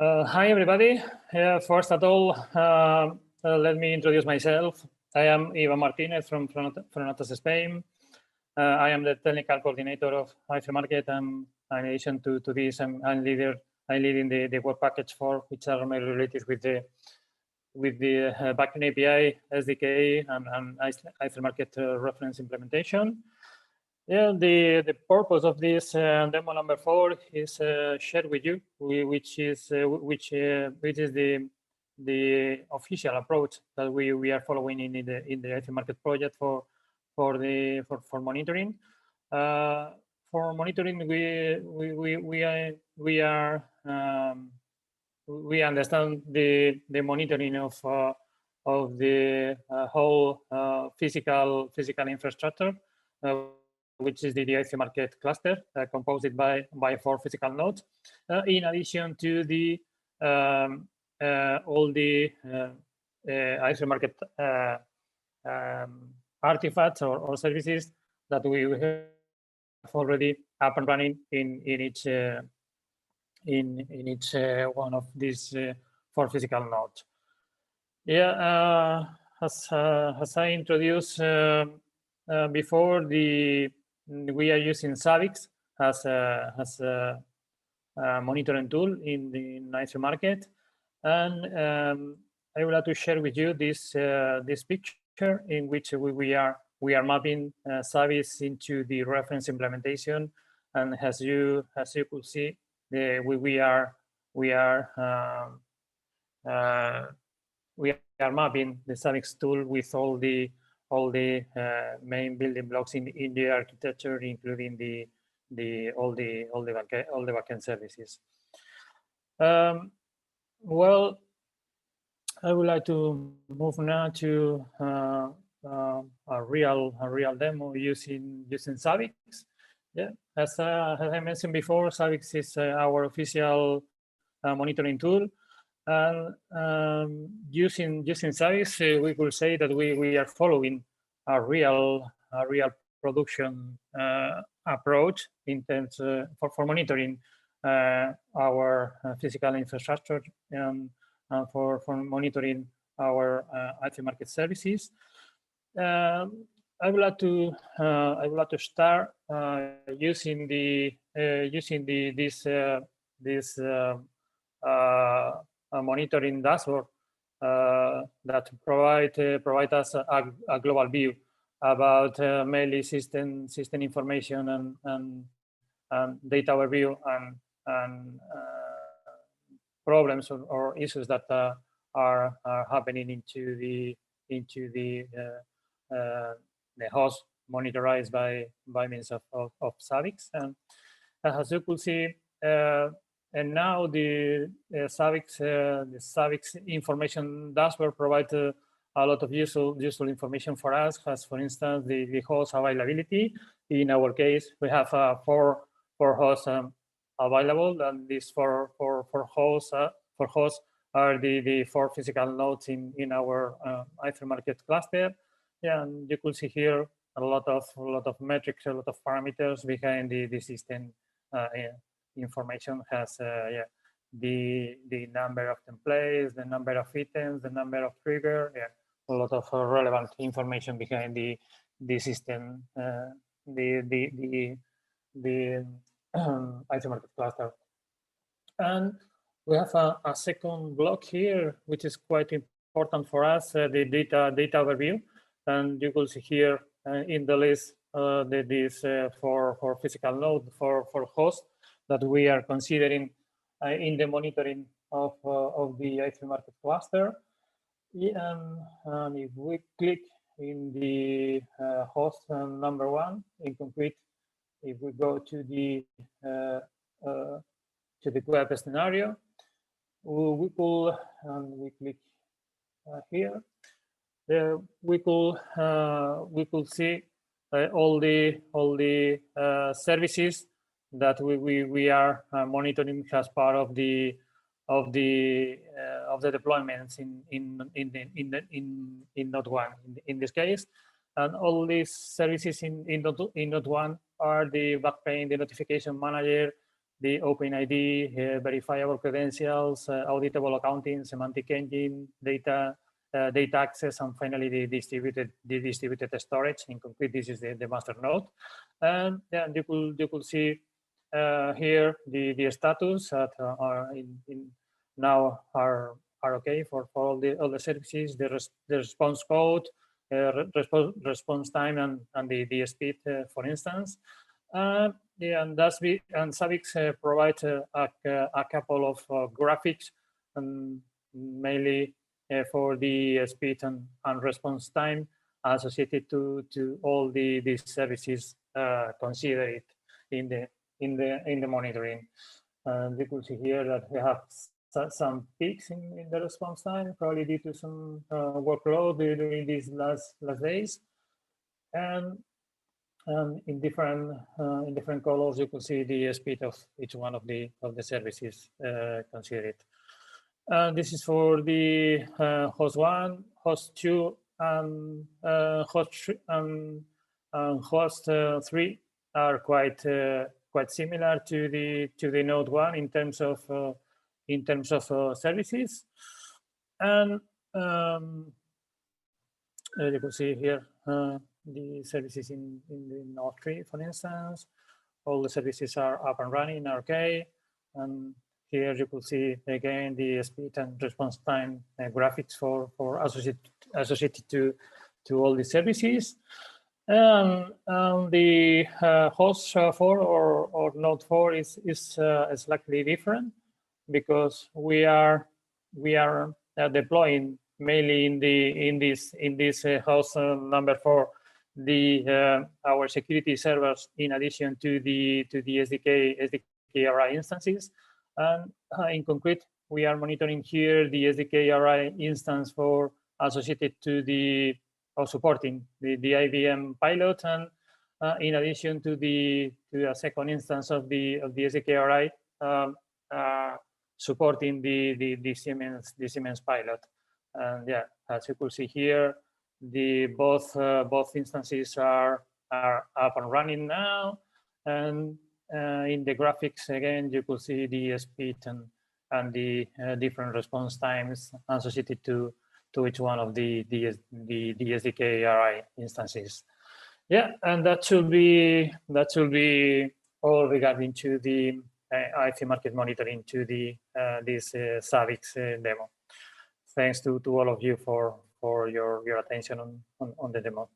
Hi, everybody. First of all, let me introduce myself. I am Ivan Martinez from Notas Spain. I am the technical coordinator of iFree and in addition to this, I'm leading the web package for which are mainly related with the Backplane API, SDK, and iFree reference implementation. Yeah, the purpose of this demo number 4 is shared with you, which is the official approach that we are following in the iFree project for monitoring. For monitoring, we understand the monitoring of the whole physical infrastructure, which is the iFree Market cluster, composed by 4 physical nodes, in addition to the all the iFree Market artifacts or services that we have already up and running in each one of these 4 physical nodes. Yeah, as I introduced before, we are using Savix as a monitoring tool in the iFree Market, and I would like to share with you this picture in which we are mapping Savix into the reference implementation, and as you could see, we are mapping the Savix tool with all the main building blocks in the architecture, including all the backend services. Well, I would like to move now to a real demo using Savix. Yeah, as I mentioned before, Savix is our official monitoring tool. And using Savix, we could say that we are following a real production approach in terms for monitoring our physical infrastructure and for monitoring our iFree Market services. I would like to start using this monitoring dashboard that provide us a global view about mainly system information and data overview and problems or issues that are happening into the host monitored by means of Savix. And as you could see, and now the Savix information dashboard provides a lot of useful information for us, as for instance, the host availability. In our case, we have 4 hosts available, and these four hosts are the 4 physical nodes in our iFree Market cluster. Yeah, and you could see here a lot of metrics, a lot of parameters behind the system information. Has the number of templates, the number of items, the number of triggers, a lot of relevant information behind the system, the iFree Market cluster. And we have a second block here, which is quite important for us, the data overview. And you will see here in the list these 4 physical nodes, for hosts that we are considering in the monitoring of the iFree Market cluster. And if we click in the host number 1 in concrete, if we go to the web scenario, we click here. We could see all the services that we are monitoring as part of the deployments in Node 1 in this case, and all these services in Node 1 are the Backplane, the notification manager, the OpenID, verifiable credentials, auditable accounting, semantic engine, data access, and finally the distributed storage. In concrete, this is the master node. And yeah, you could see here the status that are now are okay for all the services, the response code, response time, and the speed, for instance. Yeah, and Savix provides a couple of graphics, mainly for the speed and response time associated to all these services considered in the monitoring. And you could see here that we have some peaks in the response time, probably due to some workload during these last days. And in different colors, you can see the speed of each one of the services considered. This is for the host 1, host 2, and host 3 are quite similar to the node 1 in terms of services. And you can see here the services in the node 3, for instance. All the services are up and running, okay. And here you could see again the speed and response time graphics for associated to all the services. The host 4 or node 4 is slightly different, because we are deploying mainly in this host number 4 our security servers, in addition to the SDK-RI instances. And in concrete, we are monitoring here the SDK-RI instance for associated to supporting the IBM pilot, and in addition to a second instance of the SDK-RI supporting the Siemens pilot. And yeah, as you could see here, both instances are up and running now. And in the graphics, again, you could see the speed and the different response times associated to each one of the SDK-RI instances. Yeah, and that should be all regarding to the IoT market monitoring, to this Savix demo. Thanks to all of you for your attention on the demo.